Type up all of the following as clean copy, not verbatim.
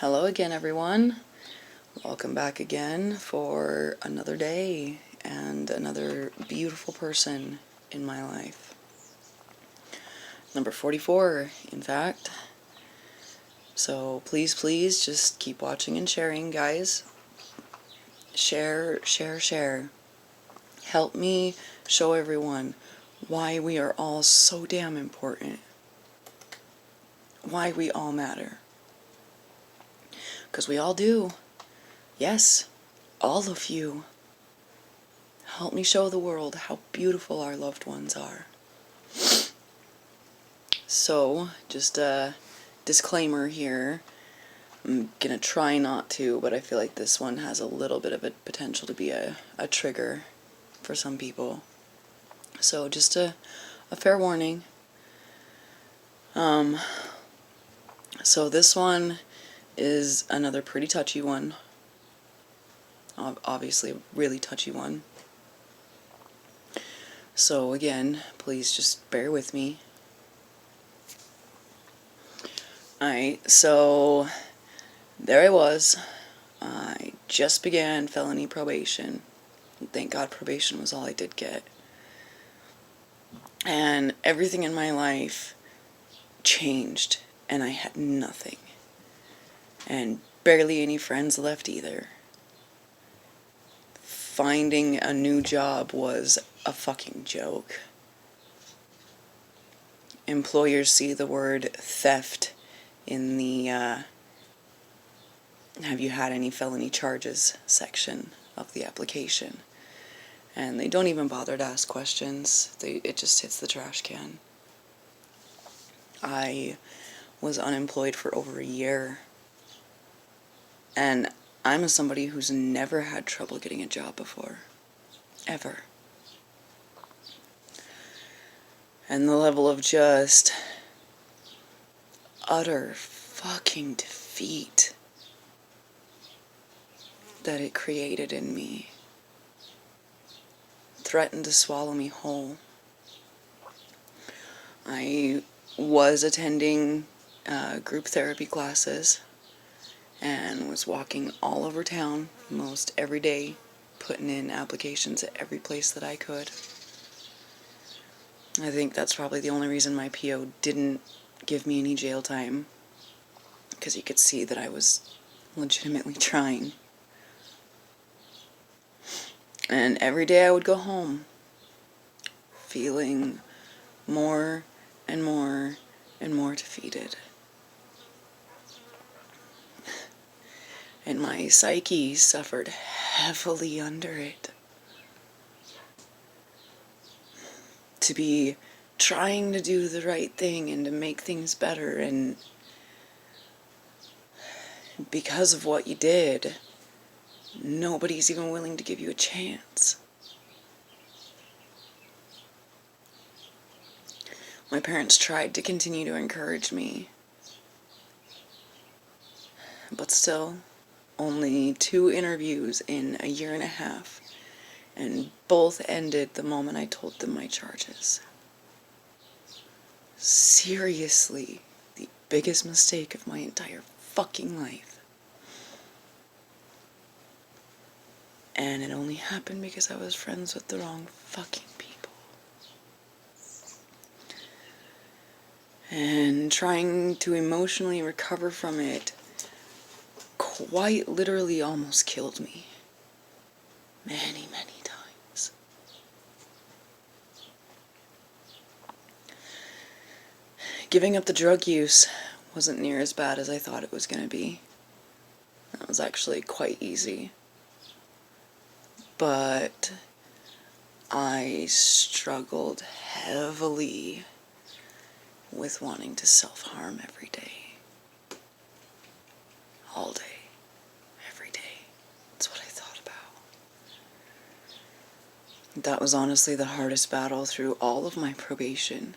Hello again, everyone. Welcome back again for another day and another beautiful person in my life. Number 44, in fact. So please just keep watching and sharing, guys. Share. Help me show everyone why we are all so damn important. Why we all matter. Because we all do. Yes, all of you. Help me show the world how beautiful our loved ones are. So, just a disclaimer here. I'm gonna try not to, but I feel like this one has a little bit of a potential to be a trigger for some people. So, just a fair warning. So this one is another pretty touchy one. Obviously a really touchy one. So again, please just bear with me. Alright, so there I was. I just began felony probation. Thank God probation was all I did get. And everything in my life changed, and I had nothing. And barely any friends left either. Finding a new job was a fucking joke. Employers see the word theft in the have you had any felony charges section of the application, and they don't even bother to ask questions. It just hits the trash can. I was unemployed for over a year, and I'm somebody who's never had trouble getting a job before. Ever. And the level of just utter fucking defeat that it created in me threatened to swallow me whole. I was attending group therapy classes and was walking all over town most every day, putting in applications at every place that I could. I think that's probably the only reason my PO didn't give me any jail time, because he could see that I was legitimately trying. And every day I would go home feeling more and more and more defeated. And my psyche suffered heavily under it. To be trying to do the right thing and to make things better, and because of what you did, nobody's even willing to give you a chance. My parents tried to continue to encourage me, but still, only 2 interviews in a year and a half, and both ended the moment I told them my charges. Seriously, the biggest mistake of my entire fucking life. And it only happened because I was friends with the wrong fucking people. And trying to emotionally recover from it quite literally almost killed me. Many times. Giving up the drug use wasn't near as bad as I thought it was going to be. That was actually quite easy. But I struggled heavily with wanting to self-harm every day. All day. Every day. That's what I thought about. That was honestly the hardest battle through all of my probation,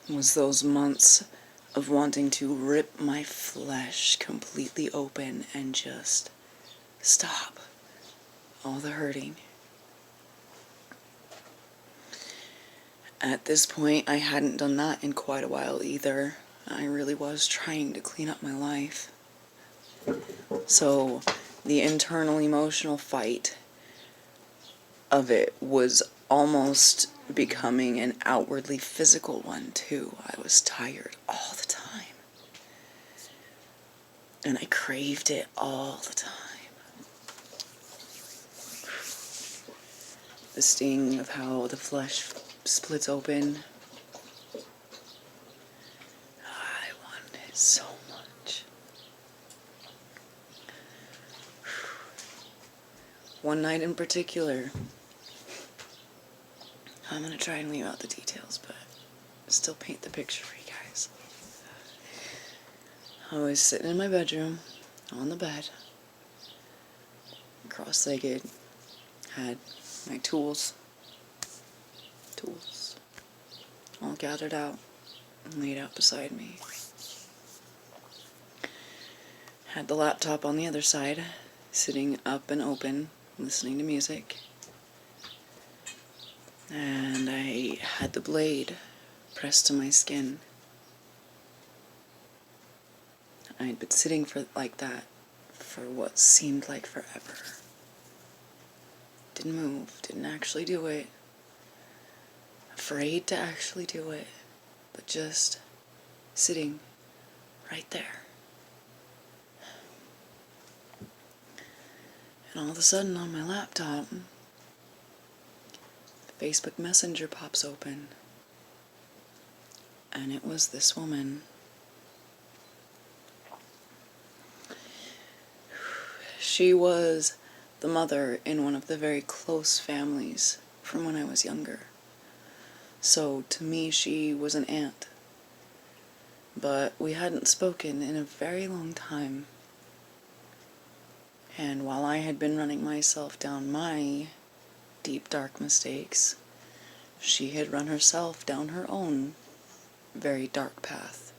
was those months of wanting to rip my flesh completely open and just stop all the hurting. At this point, I hadn't done that in quite a while either. I really was trying to clean up my life. So the internal emotional fight of it was almost becoming an outwardly physical one too. I was tired all the time. And I craved it all the time. The sting of how the flesh splits open. I wanted it so much. One night in particular, I'm going to try and leave out the details, but still paint the picture for you guys. I was sitting in my bedroom, on the bed, cross-legged, had my tools all gathered out and laid out beside me. Had the laptop on the other side, sitting up and open, listening to music. And I had the blade pressed to my skin. I had been sitting like that for what seemed like forever. Didn't move, didn't actually do it. Afraid to actually do it, but just sitting right there. And all of a sudden on my laptop, Facebook Messenger pops open. And it was this woman. She was the mother in one of the very close families from when I was younger. So to me, she was an aunt. But we hadn't spoken in a very long time. And while I had been running myself down my deep, dark mistakes, she had run herself down her own very dark path.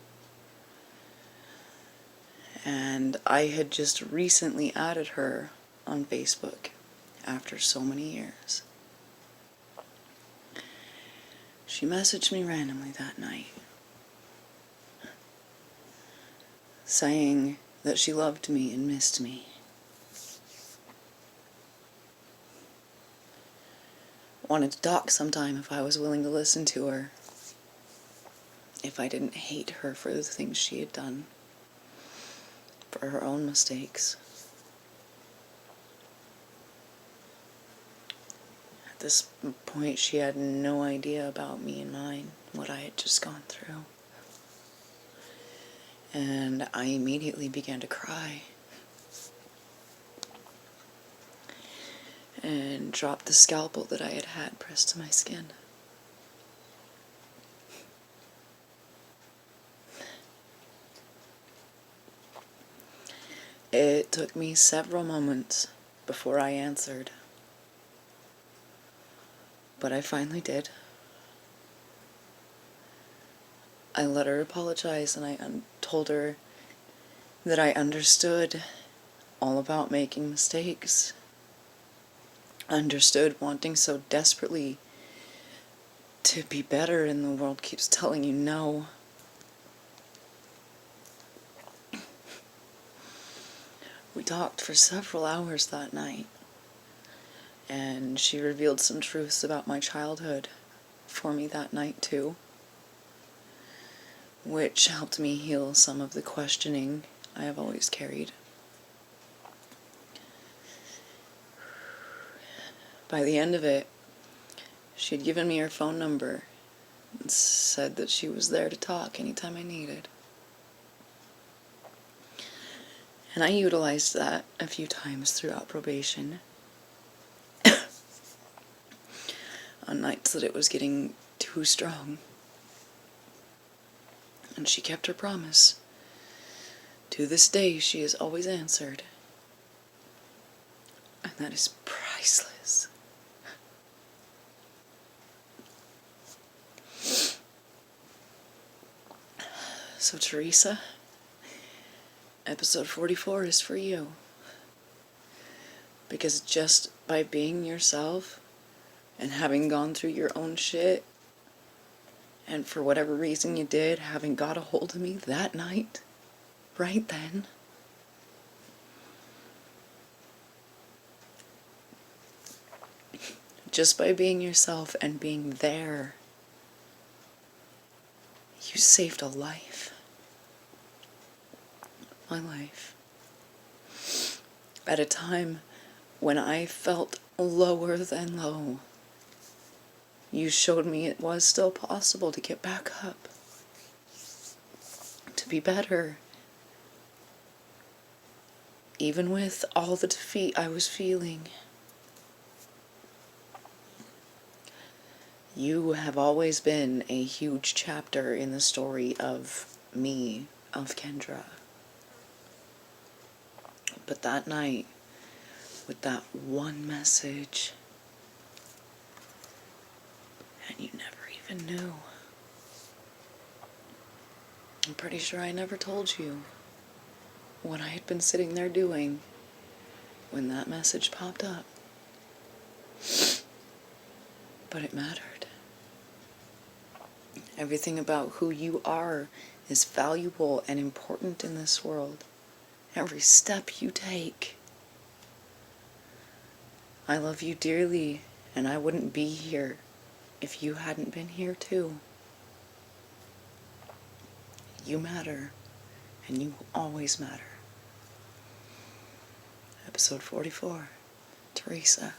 And I had just recently added her on Facebook after so many years. She messaged me randomly that night, saying that she loved me and missed me. Wanted to talk sometime if I was willing to listen to her, if I didn't hate her for the things she had done, for her own mistakes. At this point, she had no idea about me and mine, what I had just gone through. And I immediately began to cry. And dropped the scalpel that I had pressed to my skin. It took me several moments before I answered. But I finally did. I let her apologize and I told her that I understood all about making mistakes. Understood wanting so desperately to be better and the world keeps telling you no. We talked for several hours that night, and she revealed some truths about my childhood for me that night too, which helped me heal some of the questioning I have always carried. By the end of it, she had given me her phone number and said that she was there to talk anytime I needed. And I utilized that a few times throughout probation. On nights that it was getting too strong. And she kept her promise. To this day, she has always answered. And that is priceless. So Theresa, episode 44 is for you. Because just by being yourself and having gone through your own shit And for whatever reason you did, having got a hold of me that night, right then, just by being yourself and being there, you saved a life. My life. At a time when I felt lower than low, you showed me it was still possible to get back up, to be better, even with all the defeat I was feeling. You have always been a huge chapter in the story of me, of Kendra. But that night, with that one message, and you never even knew. I'm pretty sure I never told you what I had been sitting there doing when that message popped up. But it mattered. Everything about who you are is valuable and important in this world. Every step you take. I love you dearly, and I wouldn't be here if you hadn't been here too. You matter, and you will always matter. Episode 44, Theresa.